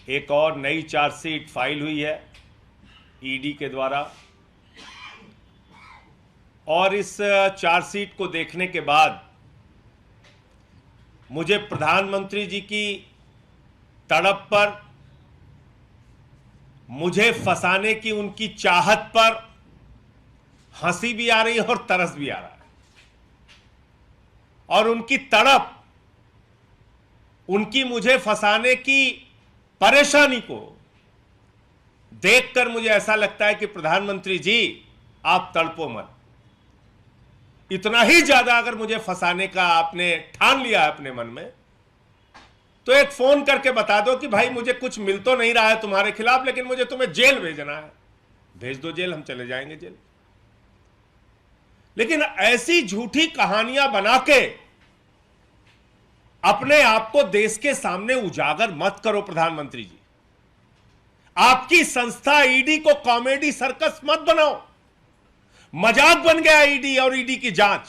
एक और नई चार्जशीट फाइल हुई है ईडी के द्वारा, और इस चार्जशीट को देखने के बाद मुझे प्रधानमंत्री जी की तड़प पर, मुझे फंसाने की उनकी चाहत पर हंसी भी आ रही है और तरस भी आ रहा है। और उनकी तड़प, उनकी मुझे फंसाने की परेशानी को देखकर मुझे ऐसा लगता है कि प्रधानमंत्री जी आप तड़पो मत। इतना ही ज्यादा अगर मुझे फंसाने का आपने ठान लिया है अपने मन में, तो एक फोन करके बता दो कि भाई मुझे कुछ मिल तो नहीं रहा है तुम्हारे खिलाफ, लेकिन मुझे तुम्हें जेल भेजना है, भेज दो जेल, हम चले जाएंगे जेल। लेकिन ऐसी झूठी कहानियां बना के अपने आप को देश के सामने उजागर मत करो प्रधानमंत्री जी। आपकी संस्था ईडी को कॉमेडी सर्कस मत बनाओ। मजाक बन गया ईडी और ईडी की जांच,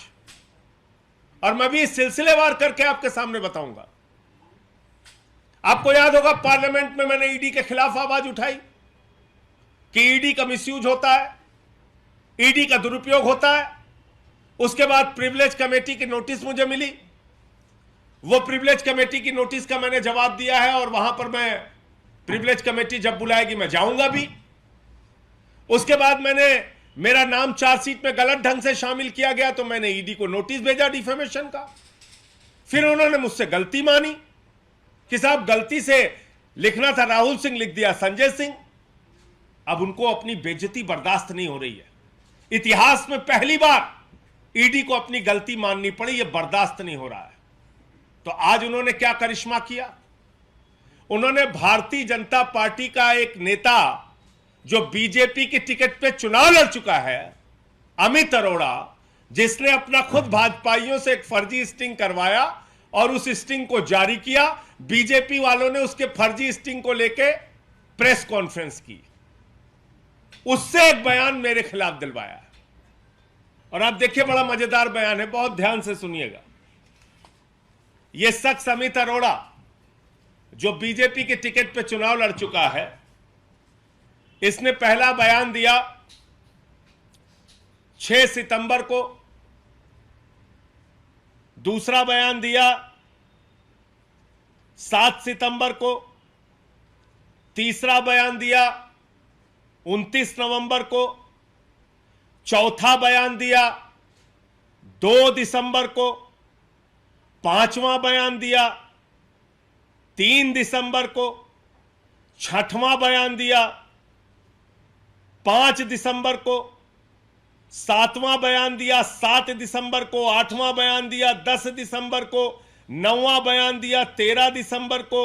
और मैं भी सिलसिलेवार करके आपके सामने बताऊंगा। आपको याद होगा पार्लियामेंट में मैंने ईडी के खिलाफ आवाज उठाई कि ईडी का मिसयूज होता है, ईडी का दुरुपयोग होता है। उसके बाद प्रिविलेज कमेटी की नोटिस मुझे मिली, वो प्रिविलेज कमेटी की नोटिस का मैंने जवाब दिया है, और वहां पर मैं प्रिविलेज कमेटी जब बुलाएगी मैं जाऊंगा भी। उसके बाद मेरा नाम चार्जशीट में गलत ढंग से शामिल किया गया, तो मैंने ईडी को नोटिस भेजा डिफेमेशन का। फिर उन्होंने मुझसे गलती मानी कि साहब गलती से लिखना था राहुल सिंह, लिख दिया संजय सिंह। अब उनको अपनी बेइज्जती बर्दाश्त नहीं हो रही है। इतिहास में पहली बार ईडी को अपनी गलती माननी पड़ी, यह बर्दाश्त नहीं हो रहा है। तो आज उन्होंने क्या करिश्मा किया? उन्होंने भारतीय जनता पार्टी का एक नेता जो बीजेपी की टिकट पे चुनाव लड़ चुका है, अमित अरोड़ा, जिसने अपना खुद भाजपाइयों से एक फर्जी स्टिंग करवाया और उस स्टिंग को जारी किया, बीजेपी वालों ने उसके फर्जी स्टिंग को लेके प्रेस कॉन्फ्रेंस की, उससे एक बयान मेरे खिलाफ दिलवाया। और आप देखिए बड़ा मजेदार बयान है, बहुत ध्यान से सुनिएगा। यह शख्स अमित अरोड़ा जो बीजेपी के टिकट पे चुनाव लड़ चुका है, इसने पहला बयान दिया 6 सितंबर को, दूसरा बयान दिया 7 सितंबर को, तीसरा बयान दिया 29 नवंबर को, चौथा बयान दिया 2 दिसंबर को, पांचवां बयान दिया 3 दिसंबर को, छठवां बयान दिया 5 दिसंबर को, सातवां बयान दिया 7 दिसंबर को, आठवां बयान दिया 10 दिसंबर को, नौवां बयान दिया 13 दिसंबर को,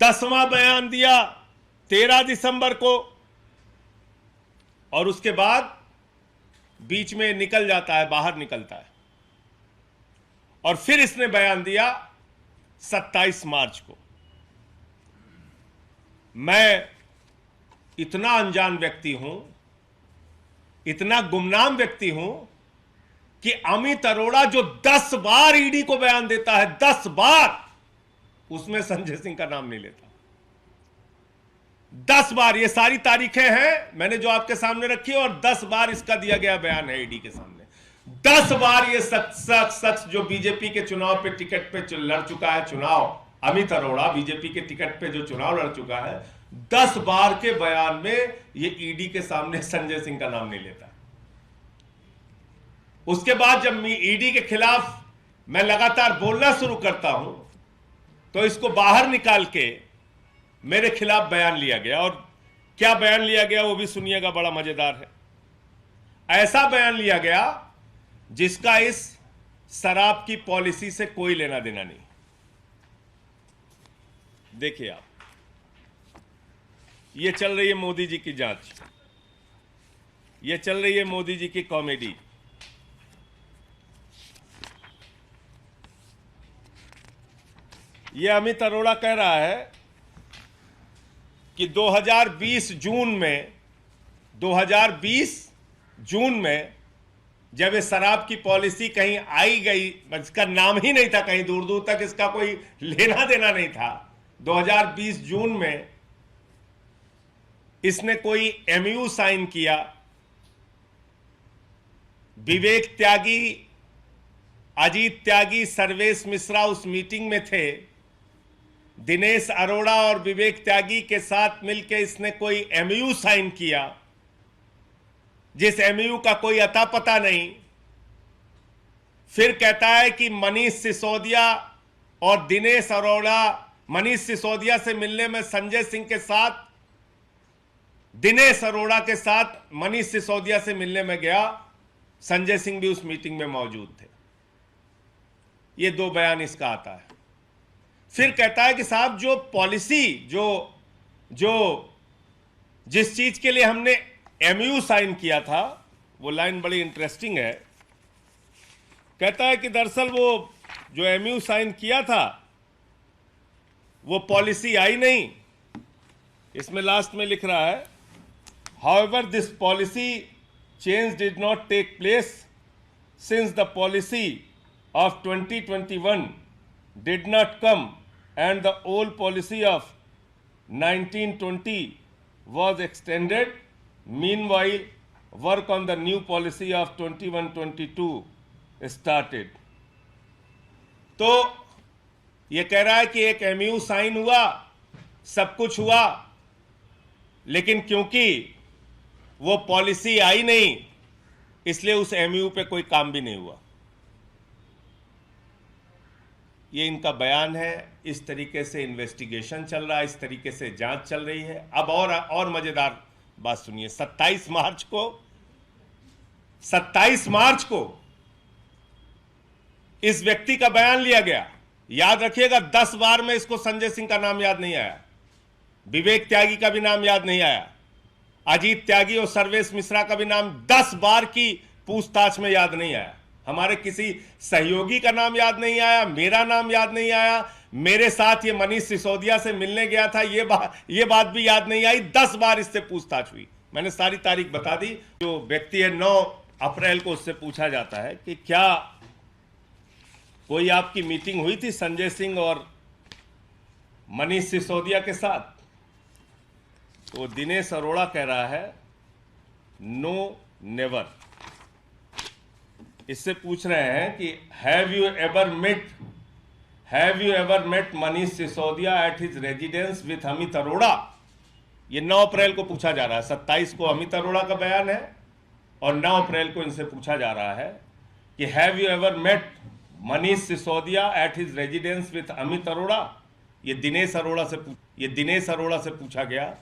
10वां बयान दिया 13 दिसंबर को, और उसके बाद बीच में निकल जाता है, बाहर निकलता है। और फिर इसने बयान दिया 27 मार्च को। मैं इतना अनजान व्यक्ति हूं, इतना गुमनाम व्यक्ति हूं कि अमित अरोड़ा जो 10 बार ईडी को बयान देता है, 10 बार, उसमें संजय सिंह का नाम नहीं लेता। 10 बार, ये सारी तारीखें हैं मैंने जो आपके सामने रखी है, और 10 बार इसका दिया गया बयान है ईडी के सामने। 10 बार ये शख्स जो बीजेपी के चुनाव पे टिकट पे लड़ चुका है चुनाव, अमित अरोड़ा बीजेपी के टिकट पे जो चुनाव लड़ चुका है, 10 बार के बयान में ये ईडी के सामने संजय सिंह का नाम नहीं लेता। उसके बाद जब ईडी के खिलाफ मैं लगातार बोलना शुरू करता हूं, तो इसको बाहर निकाल के मेरे खिलाफ बयान लिया गया। और क्या बयान लिया गया वो भी सुनिएगा, बड़ा मजेदार है। ऐसा बयान लिया गया जिसका इस शराब की पॉलिसी से कोई लेना देना नहीं। देखिए आप, ये चल रही है मोदी जी की जांच, ये चल रही है मोदी जी की कॉमेडी। ये अमित अरोड़ा कह रहा है कि 2020 जून में जब ये शराब की पॉलिसी कहीं आई गई, इसका नाम ही नहीं था, कहीं दूर दूर तक इसका कोई लेना देना नहीं था। 2020 जून में इसने कोई एमयू साइन किया। विवेक त्यागी, अजीत त्यागी, सर्वेश मिश्रा उस मीटिंग में थे। दिनेश अरोड़ा और विवेक त्यागी के साथ मिलकर इसने कोई एमयू साइन किया, जिस एमयू का कोई अता पता नहीं। फिर कहता है कि मनीष सिसोदिया और दिनेश अरोड़ा, मनीष सिसोदिया से मिलने में संजय सिंह के साथ, दिनेश अरोड़ा के साथ मनीष सिसोदिया से मिलने में गया। संजय सिंह भी उस मीटिंग में मौजूद थे। ये दो बयान इसका आता है। फिर कहता है कि साहब जो पॉलिसी, जो जिस चीज के लिए हमने एमयू साइन किया था, वो लाइन बड़ी इंटरेस्टिंग है। कहता है कि दरअसल वो जो एमयू साइन किया था वो पॉलिसी आई नहीं। इसमें लास्ट में लिख रहा है, however this policy change did not take place since the policy of 2021 did not come and the old policy of 1920 was extended. Meanwhile, work on the new policy of 21-22 started. तो ये कह रहा है कि एक एमयू साइन हुआ, सब कुछ हुआ, लेकिन क्योंकि वो पॉलिसी आई नहीं, इसलिए उस एमयू पे कोई काम भी नहीं हुआ। ये इनका बयान है। इस तरीके से इन्वेस्टिगेशन चल रहा है, इस तरीके से जांच चल रही है। अब और मजेदार बात सुनिए। 27 मार्च को इस व्यक्ति का बयान लिया गया। याद रखिएगा, 10 बार में इसको संजय सिंह का नाम याद नहीं आया, विवेक त्यागी का भी नाम याद नहीं आया, अजीत त्यागी और सर्वेश मिश्रा का भी नाम 10 बार की पूछताछ में याद नहीं आया। हमारे किसी सहयोगी का नाम याद नहीं आया, मेरा नाम याद नहीं आया, मेरे साथ ये मनीष सिसोदिया से मिलने गया था, ये बात भी याद नहीं आई। 10 बार इससे पूछताछ हुई। मैंने सारी तारीख बता दी। जो व्यक्ति है 9 अप्रैल को उससे पूछा जाता है कि क्या कोई आपकी मीटिंग हुई थी संजय सिंह और मनीष सिसोदिया के साथ? तो दिनेश अरोड़ा कह रहा है नो, नेवर। इससे पूछ रहे हैं कि have you ever met Manish Sisodia at his residence with Amit Arora? ये 9 अप्रैल को पूछा जा रहा है। 27 को अमित अरोड़ा का बयान है और 9 अप्रैल को इनसे पूछा जा रहा है कि have you ever met Manish Sisodia at his residence with Amit Arora? ये दिनेश अरोड़ा से पूछा गया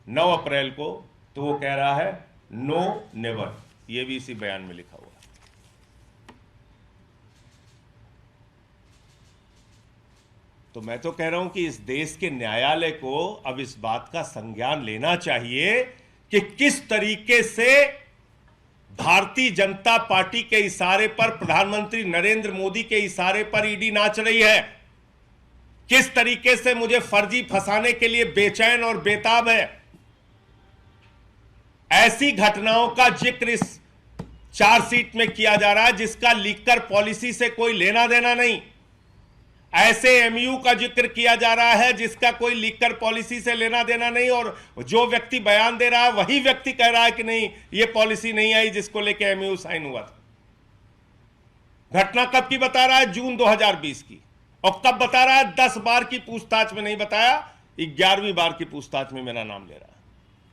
9 अप्रैल को। तो वो कह रहा है नो, नेवर। ये भी इसी बयान में लिखा हुआ है। तो मैं तो कह रहा हूं कि इस देश के न्यायालय को अब इस बात का संज्ञान लेना चाहिए कि किस तरीके से भारतीय जनता पार्टी के इशारे पर, प्रधानमंत्री नरेंद्र मोदी के इशारे पर ईडी नाच रही है। किस तरीके से मुझे फर्जी फंसाने के लिए बेचैन और बेताब है। ऐसी घटनाओं का जिक्र इस चार्जशीट में किया जा रहा है जिसका लीकर पॉलिसी से कोई लेना देना नहीं। ऐसे एमयू का जिक्र किया जा रहा है जिसका कोई लीकर पॉलिसी से लेना देना नहीं, और जो व्यक्ति बयान दे रहा है वही व्यक्ति कह रहा है कि नहीं, ये पॉलिसी नहीं आई जिसको लेकर एमयू साइन हुआ था। घटना कब की बता रहा है? जून 2020 की। और कब बता रहा है? 10 बार की पूछताछ में नहीं बताया, 11वीं बार की पूछताछ में मेरा नाम ले रहा है।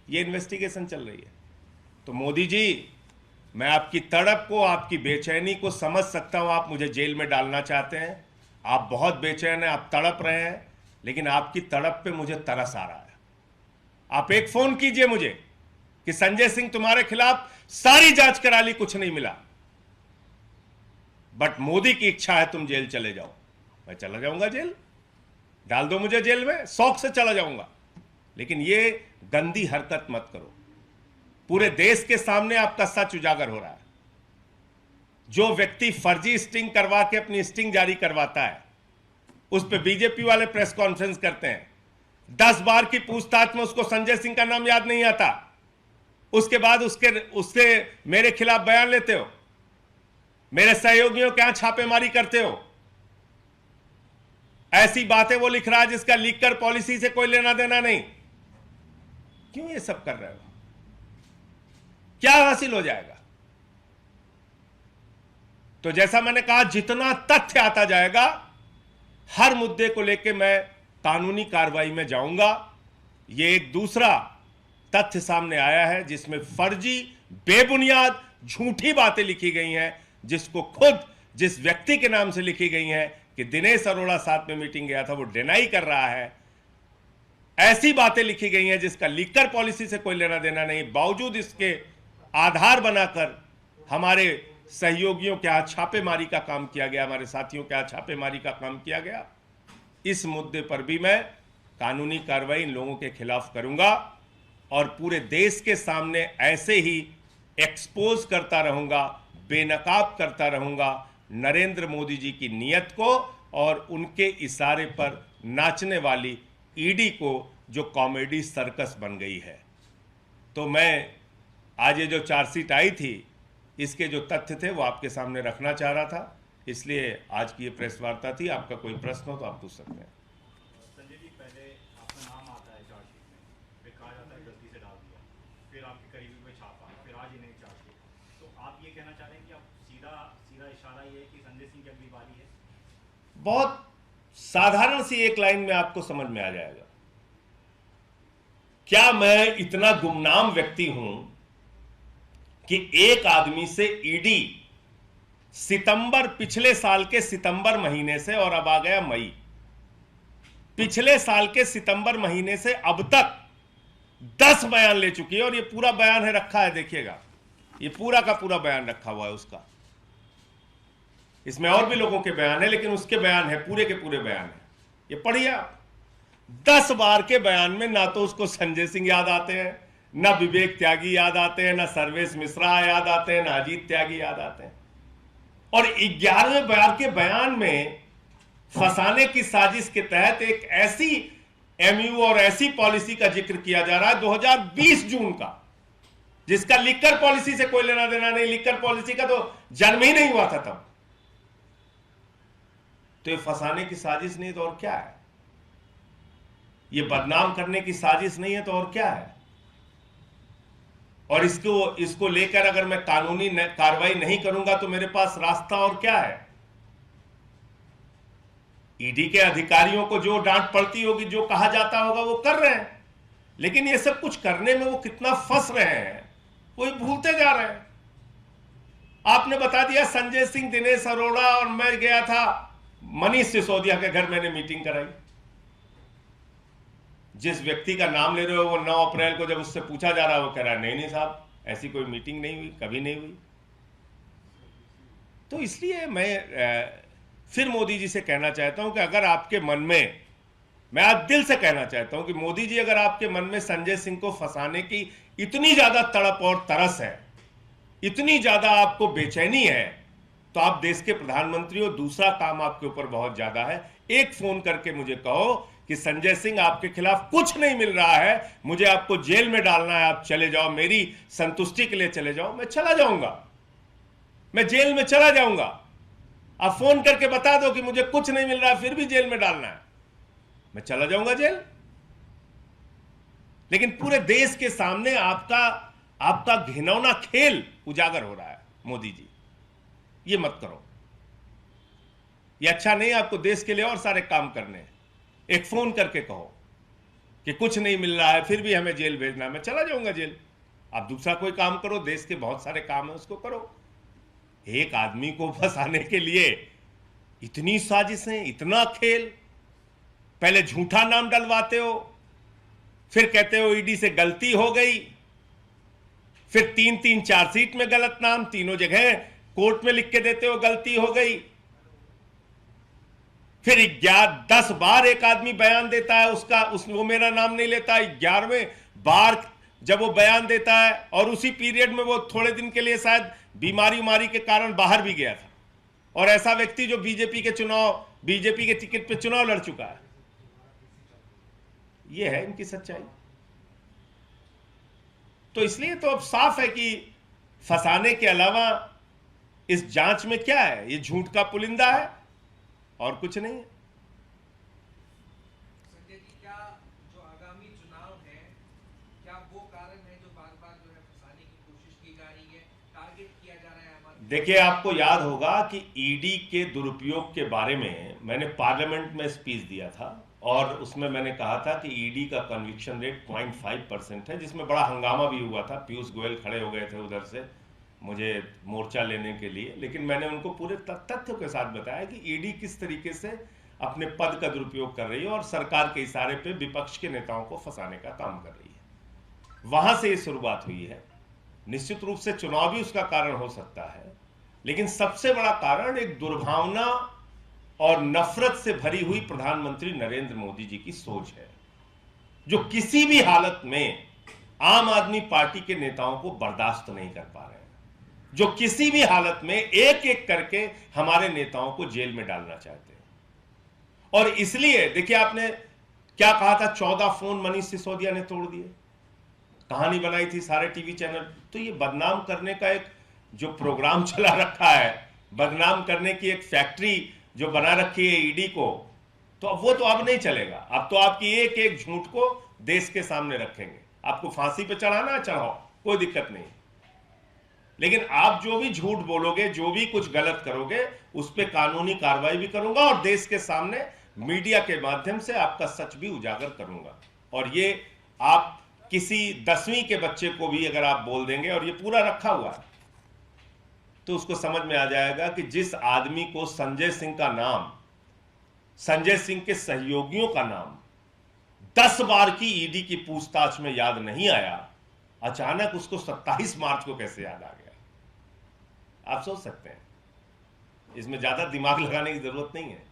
ये इन्वेस्टिगेशन चल रही है। तो मोदी जी, मैं आपकी तड़प को, आपकी बेचैनी को समझ सकता हूं। आप मुझे जेल में डालना चाहते हैं, आप बहुत बेचैन हैं, आप तड़प रहे हैं, लेकिन आपकी तड़प पे मुझे तरस आ रहा है। आप एक फोन कीजिए मुझे कि संजय सिंह तुम्हारे खिलाफ सारी जांच करा ली, कुछ नहीं मिला, बट मोदी की इच्छा है तुम जेल चले जाओ। मैं चला जाऊंगा जेल, डाल दो मुझे जेल में, शौक से चला जाऊंगा। लेकिन ये गंदी हरकत मत करो। पूरे देश के सामने आपका सच उजागर हो रहा है। जो व्यक्ति फर्जी स्टिंग करवा के अपनी स्टिंग जारी करवाता है, उस पर बीजेपी वाले प्रेस कॉन्फ्रेंस करते हैं। 10 बार की पूछताछ में उसको संजय सिंह का नाम याद नहीं आता, उसके बाद उसके मेरे खिलाफ बयान लेते हो। मेरे सहयोगियों के यहां छापेमारी करते हो। ऐसी बातें वो लिख रहा है जिसका लीकर पॉलिसी से कोई लेना देना नहीं। क्यों ये सब कर रहे हो? क्या हासिल हो जाएगा? तो जैसा मैंने कहा, जितना तथ्य आता जाएगा हर मुद्दे को लेकर मैं कानूनी कार्रवाई में जाऊंगा। यह एक दूसरा तथ्य सामने आया है जिसमें फर्जी, बेबुनियाद, झूठी बातें लिखी गई हैं, जिसको खुद जिस व्यक्ति के नाम से लिखी गई हैं कि दिनेश अरोड़ा साथ में मीटिंग गया था, वो डिनाई कर रहा है। ऐसी बातें लिखी गई हैं जिसका लीकर पॉलिसी से कोई लेना देना नहीं, बावजूद इसके आधार बनाकर हमारे सहयोगियों के यहां छापेमारी का काम किया गया, हमारे साथियों के यहां छापेमारी का काम किया गया। इस मुद्दे पर भी मैं कानूनी कार्रवाई इन लोगों के खिलाफ करूंगा और पूरे देश के सामने ऐसे ही एक्सपोज करता रहूंगा, बेनकाब करता रहूंगा नरेंद्र मोदी जी की नीयत को और उनके इशारे पर नाचने वाली ईडी को, जो कॉमेडी सर्कस बन गई है। तो मैं आज ये जो चार्जशीट आई थी, इसके जो तथ्य थे वो आपके सामने रखना चाह रहा था, इसलिए आज की ये प्रेस वार्ता थी। आपका कोई प्रश्न हो तो आप पूछ सकते हैं। संजय जी, पहले आपका नाम आता है चार्जशीट में, फिर कहा जाता है गलती से डाल दिया, फिर आपके करीबी पे छापा, फिर आज ही नहीं चार्जशीट। तो आप ये कहना चाह रहे हैं कि अब सीधा इशारा ये है कि संजय सिंह की अगली बारी है? बहुत साधारण सी एक लाइन में आपको समझ में आ जाएगा। क्या मैं इतना गुमनाम व्यक्ति हूं कि एक आदमी से ईडी पिछले साल के सितंबर महीने से, और अब आ गया मई, पिछले साल के सितंबर महीने से अब तक 10 बयान ले चुकी है। और ये पूरा बयान है, रखा है, देखिएगा, ये पूरा का पूरा बयान रखा हुआ है उसका। इसमें और भी लोगों के बयान है, लेकिन उसके बयान है, पूरे के पूरे बयान है। ये पढ़िए आप। 10 बार के बयान में ना तो उसको संजय सिंह याद आते हैं, ना विवेक त्यागी याद आते हैं, ना सर्वेश मिश्रा याद आते हैं, ना अजीत त्यागी याद आते हैं। और 11वें बार के बयान में फंसाने की साजिश के तहत एक ऐसी एमयू और ऐसी पॉलिसी का जिक्र किया जा रहा है 2020 जून का, जिसका लीकर पॉलिसी से कोई लेना देना नहीं। लीकर पॉलिसी का तो जन्म ही नहीं हुआ था तब। तो ये फंसाने की साजिश नहीं तो और क्या है? ये बदनाम करने की साजिश नहीं है तो और क्या है? और इसको लेकर अगर मैं कानूनी कार्रवाई नहीं करूंगा तो मेरे पास रास्ता और क्या है? ईडी के अधिकारियों को जो डांट पड़ती होगी, जो कहा जाता होगा, वो कर रहे हैं। लेकिन ये सब कुछ करने में वो कितना फंस रहे हैं, वो भूलते जा रहे हैं। आपने बता दिया संजय सिंह, दिनेश अरोड़ा और मैं गया था मनीष सिसोदिया के घर, मैंने मीटिंग कराई। जिस व्यक्ति का नाम ले रहे हो, वो 9 अप्रैल को जब उससे पूछा जा रहा है, वो कह रहा है नहीं साहब, ऐसी कोई मीटिंग नहीं हुई, कभी नहीं हुई। तो इसलिए मैं फिर मोदी जी से कहना चाहता हूं कि अगर आपके मन में, मैं आज दिल से कहना चाहता हूं कि मोदी जी, अगर आपके मन में संजय सिंह को फंसाने की इतनी ज्यादा तड़प और तरस है, इतनी ज्यादा आपको बेचैनी है, तो आप देश के प्रधानमंत्री हो। दूसरा काम आपके ऊपर बहुत ज्यादा है। एक फोन करके मुझे कहो कि संजय सिंह, आपके खिलाफ कुछ नहीं मिल रहा है, मुझे आपको जेल में डालना है, आप चले जाओ, मेरी संतुष्टि के लिए चले जाओ। मैं चला जाऊंगा, मैं जेल में चला जाऊंगा। आप फोन करके बता दो कि मुझे कुछ नहीं मिल रहा है, फिर भी जेल में डालना है, मैं चला जाऊंगा जेल। लेकिन पूरे देश के सामने आपका घिनौना खेल उजागर हो रहा है। मोदी जी, ये मत करो, ये अच्छा नहीं। आपको देश के लिए और सारे काम करने हैं। एक फोन करके कहो कि कुछ नहीं मिल रहा है, फिर भी हमें जेल भेजना है, मैं चला जाऊंगा जेल। आप दूसरा कोई काम करो, देश के बहुत सारे काम है, उसको करो। एक आदमी को फंसाने के लिए इतनी साजिशें, इतना खेल। पहले झूठा नाम डलवाते हो, फिर कहते हो ईडी से गलती हो गई, फिर 3-3 चार्जशीट में गलत नाम, तीनों जगह कोर्ट में लिख के देते हो गलती हो गई। फिर 10 बार एक आदमी बयान देता है, वो मेरा नाम नहीं लेता। 11वें बार जब वो बयान देता है, और उसी पीरियड में वो थोड़े दिन के लिए शायद बीमारी के कारण बाहर भी गया था, और ऐसा व्यक्ति जो बीजेपी के टिकट पे चुनाव लड़ चुका है। ये है इनकी सच्चाई। तो इसलिए तो अब साफ है कि फंसाने के अलावा इस जांच में क्या है? ये झूठ का पुलिंदा है और कुछ नहीं है। संजय जी, क्या जो आगामी चुनाव है, क्या वो कारण है जो बार बार जो है फंसाने की कोशिश की जा रही है, टारगेट किया जा रहा है हमारे? देखिए, आपको याद होगा कि ईडी के दुरुपयोग के बारे में मैंने पार्लियामेंट में स्पीच दिया था और उसमें मैंने कहा था कि ईडी का कन्विक्शन रेट 0.5% है, जिसमें बड़ा हंगामा भी हुआ था। पीयूष गोयल खड़े हो गए थे उधर से मुझे मोर्चा लेने के लिए, लेकिन मैंने उनको पूरे तथ्यों के साथ बताया कि ईडी किस तरीके से अपने पद का दुरुपयोग कर रही है और सरकार के इशारे पे विपक्ष के नेताओं को फंसाने का काम कर रही है। वहां से ये शुरुआत हुई है। निश्चित रूप से चुनाव भी उसका कारण हो सकता है, लेकिन सबसे बड़ा कारण एक दुर्भावना और नफरत से भरी हुई प्रधानमंत्री नरेंद्र मोदी जी की सोच है, जो किसी भी हालत में आम आदमी पार्टी के नेताओं को बर्दाश्त नहीं कर पा रहे हैं, जो किसी भी हालत में एक एक करके हमारे नेताओं को जेल में डालना चाहते हैं। और इसलिए देखिए, आपने क्या कहा था, 14 फोन मनीष सिसोदिया ने तोड़ दिए, कहानी बनाई थी सारे टीवी चैनल। तो ये बदनाम करने का एक जो प्रोग्राम चला रखा है, बदनाम करने की एक फैक्ट्री जो बना रखी है ईडी को, तो वो तो अब नहीं चलेगा। अब तो आपकी एक एक झूठ को देश के सामने रखेंगे। आपको फांसी पे चढ़ाना है, चढ़ाओ, कोई दिक्कत नहीं, लेकिन आप जो भी झूठ बोलोगे, जो भी कुछ गलत करोगे, उस पर कानूनी कार्रवाई भी करूंगा और देश के सामने मीडिया के माध्यम से आपका सच भी उजागर करूंगा। और ये आप किसी 10वीं के बच्चे को भी अगर आप बोल देंगे, और ये पूरा रखा हुआ है, तो उसको समझ में आ जाएगा कि जिस आदमी को संजय सिंह का नाम, संजय सिंह के सहयोगियों का नाम 10 बार की ईडी की पूछताछ में याद नहीं आया, अचानक उसको 27 मार्च को कैसे याद आ गया। आप सोच सकते हैं, इसमें ज्यादा दिमाग लगाने की जरूरत नहीं है।